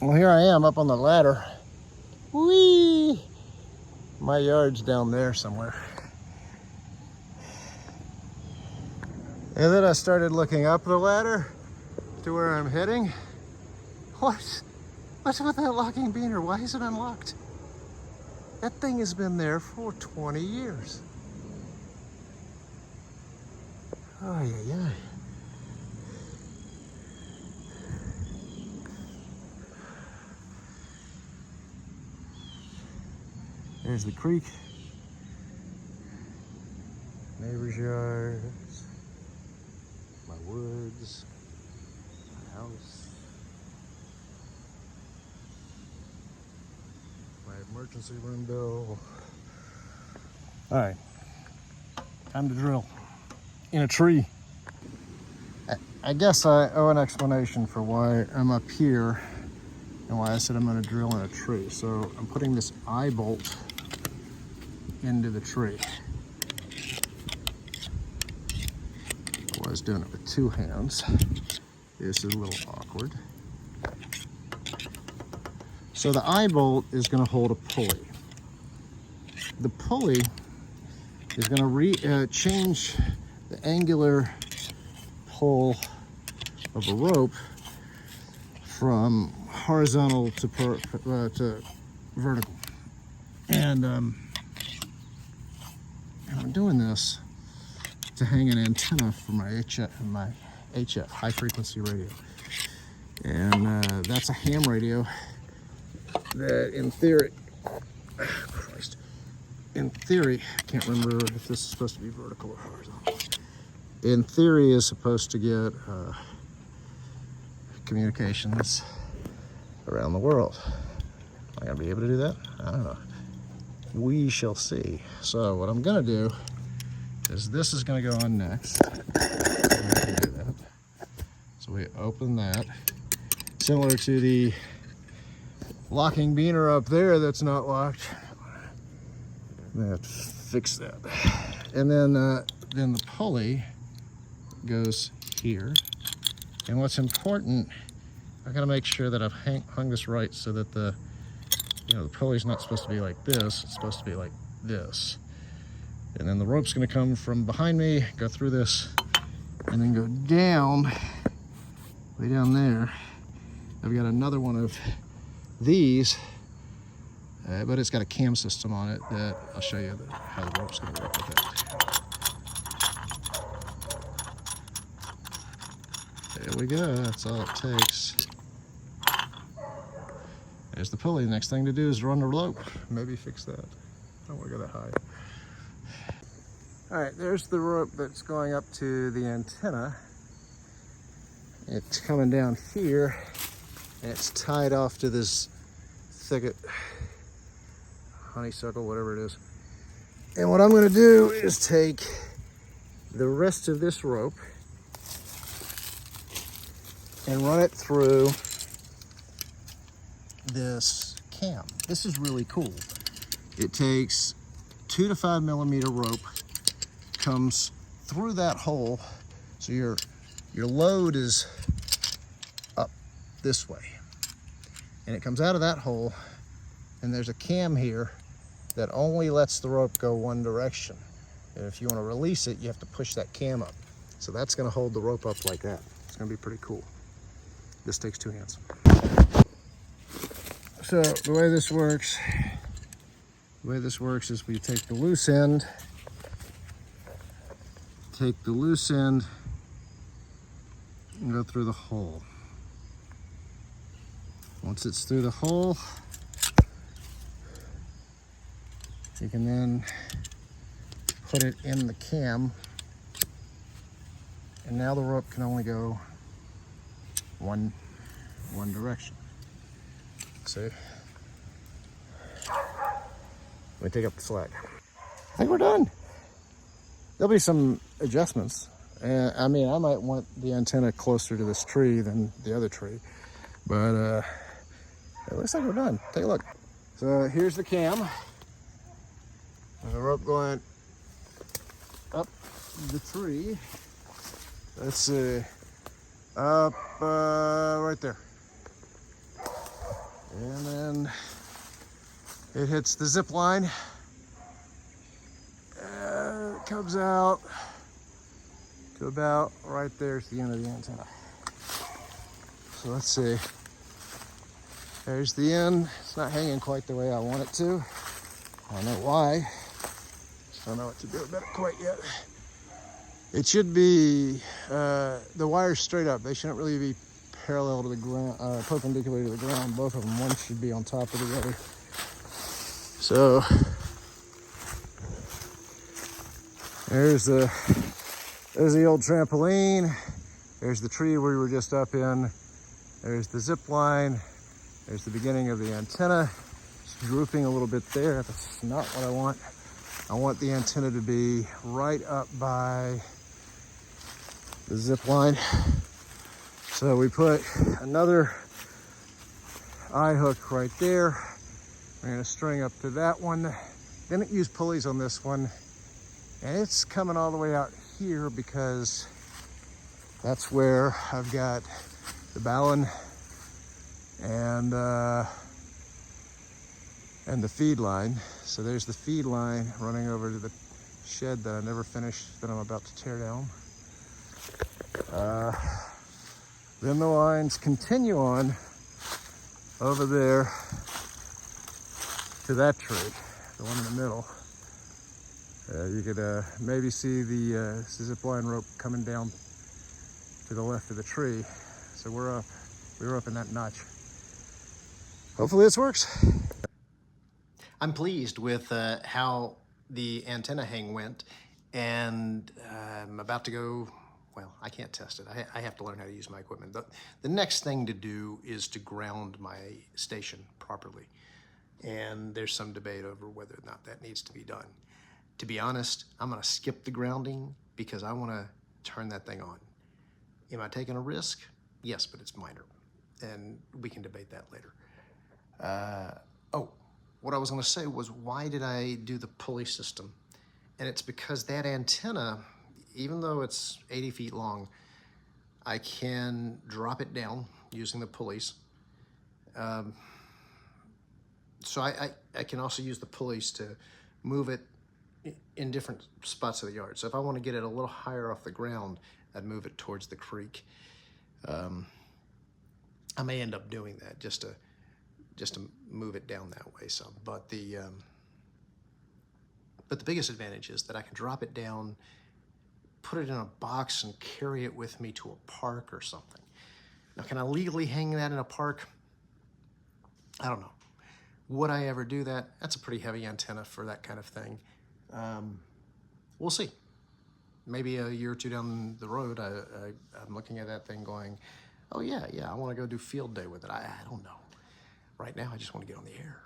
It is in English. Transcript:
Well, here I am up on the ladder. Whee! My yard's down there somewhere. And then I started looking up the ladder to where I'm heading. What's with that locking beaner? Why is it unlocked? That thing has been there for 20 years. Oh, yeah. There's the creek. Neighbor's yards. My woods. My house. My emergency room bill. All right. Time to drill. In a tree. I guess I owe an explanation for why I'm up here and why I said I'm going to drill in a tree. So I'm putting this eye bolt into the tree. I was doing it with two hands. This is a little awkward. So the eye bolt is going to hold a pulley. The pulley is going to change the angular pull of a rope from horizontal to vertical. And I'm doing this to hang an antenna for my HF, high frequency radio. And that's a ham radio that in theory, I can't remember if this is supposed to be vertical or horizontal. In theory is supposed to get communications around the world. Am I gonna be able to do that? I don't know. We shall see. So what I'm gonna do is this is gonna go on next. So we open that. Similar to the locking beaner up there that's not locked. I'm gonna have to fix that. And then the pulley goes here. And what's important, I gotta make sure that I've hung this right so that the pulley's not supposed to be like this, it's supposed to be like this. And then the rope's gonna come from behind me, go through this, and then go down, way down there. I've got another one of these, but it's got a cam system on it that I'll show you how the rope's gonna work with that. There we go, that's all it takes. There's the pulley. The next thing to do is run the rope. Maybe fix that. I don't want to go that high. All right, there's the rope that's going up to the antenna. It's coming down here, and it's tied off to this thicket, honeysuckle, whatever it is. And what I'm going to do is take the rest of this rope and run it through this cam. This is really cool. It takes 2 to 5 millimeter rope, comes through that hole, so your load is up this way, and it comes out of that hole, and there's a cam here that only lets the rope go one direction, and if you want to release it, you have to push that cam up. So that's going to hold the rope up like that. It's going to be pretty cool. This takes 2 hands. So the way this works is we take the loose end, and go through the hole. Once it's through the hole, you can then put it in the cam, and now the rope can only go one direction. See? Let me take up the slack. I think we're done. There'll be some adjustments. I mean, I might want the antenna closer to this tree than the other tree, but it looks like we're done. Take a look. So here's the cam. And the rope going up the tree. Let's see, up right there. And then it hits the zip line. It comes out to about right there at the end of the antenna. So let's see. There's the end. It's not hanging quite the way I want it to. I don't know why. Just don't know what to do about it quite yet. It should be, the wires straight up. They shouldn't really be parallel to the ground, perpendicular to the ground. Both of them, one should be on top of the other. So, there's the old trampoline. There's the tree we were just up in. There's the zip line. There's the beginning of the antenna. It's drooping a little bit there. That's not what I want. I want the antenna to be right up by the zip line. So we put another eye hook right there. We're gonna string up to that one. Didn't use pulleys on this one. And it's coming all the way out here because that's where I've got the balun and the feed line. So there's the feed line running over to the shed that I never finished, that I'm about to tear down. Then the lines continue on over there to that tree, the one in the middle. You could maybe see the zip line rope coming down to the left of the tree. So we were up in that notch. Hopefully this works. I'm pleased with how the antenna hang went, and I'm about to go, well, I can't test it. I have to learn how to use my equipment. The next thing to do is to ground my station properly. And there's some debate over whether or not that needs to be done. To be honest, I'm gonna skip the grounding because I wanna turn that thing on. Am I taking a risk? Yes, but it's minor. And we can debate that later. What I was gonna say was, why did I do the pulley system? And it's because that antenna, even though it's 80 feet long, I can drop it down using the pulleys. So I can also use the pulleys to move it in different spots of the yard. So if I want to get it a little higher off the ground, I'd move it towards the creek. I may end up doing that just to move it down that way some. But the biggest advantage is that I can drop it down, put it in a box, and carry it with me to a park or something. Now, can I legally hang that in a park? I don't know. Would I ever do that? That's a pretty heavy antenna for that kind of thing. We'll see. Maybe a year or two down the road, I'm looking at that thing going, oh yeah, I want to go do field day with it. I don't know. Right now, I just want to get on the air.